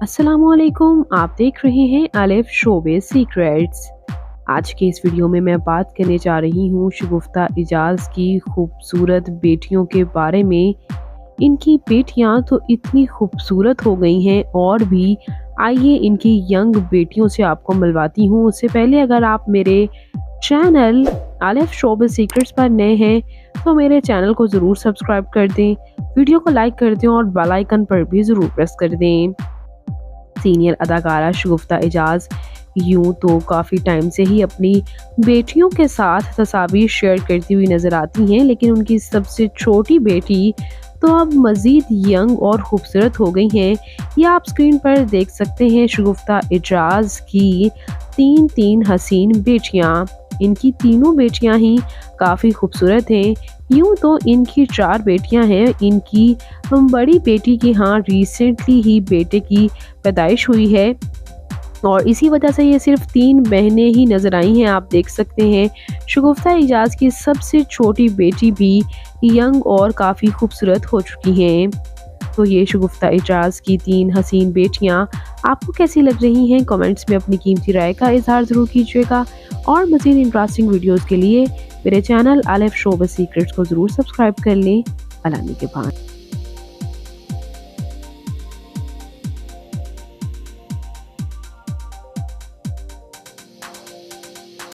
अस्सलामुअलैकुम, आप देख रहे हैं अलिफ शोबे सीक्रेट्स। आज के इस वीडियो में मैं बात करने जा रही हूँ शगुफ्ता एजाज की खूबसूरत बेटियों के बारे में। इनकी बेटियाँ तो इतनी खूबसूरत हो गई हैं और भी आइए इनकी यंग बेटियों से आपको मिलवाती हूँ। उससे पहले अगर आप मेरे चैनल अलिफ शोबे सीक्रेट्स पर नए हैं तो मेरे चैनल को ज़रूर सब्सक्राइब कर दें, वीडियो को लाइक कर दें और बेल आइकन पर भी ज़रूर प्रेस कर दें। सीनियर अदाकारा शगुफ्ता एजाज यूं तो काफ़ी टाइम से ही अपनी बेटियों के साथ तस्वीर शेयर करती हुई नज़र आती हैं, लेकिन उनकी सबसे छोटी बेटी तो अब मज़ीद यंग और ख़ूबसूरत हो गई हैं। ये आप स्क्रीन पर देख सकते हैं शगुफ्ता एजाज की तीन हसीन बेटियां। इनकी तीनों बेटियां ही काफ़ी खूबसूरत हैं। यूं तो इनकी 4 बेटियां हैं। इनकी बड़ी बेटी की रिसेंटली ही बेटे की पैदाइश हुई है और इसी वजह से ये सिर्फ 3 बहनें ही नज़र आई हैं। आप देख सकते हैं शगुफ्ता एजाज की सबसे छोटी बेटी भी यंग और काफ़ी खूबसूरत हो चुकी हैं। तो ये शगुफ्ता एजाज की 3 हसीन बेटियां आपको कैसी लग रही हैं? कमेंट्स में अपनी कीमती राय का इजहार ज़रूर कीजिएगा और मज़ीद इंटरेस्टिंग वीडियोज़ के लिए मेरे चैनल अलिफ शोबे सीक्रेट्स को ज़रूर सब्सक्राइब कर लें। अल्लाह के बाद।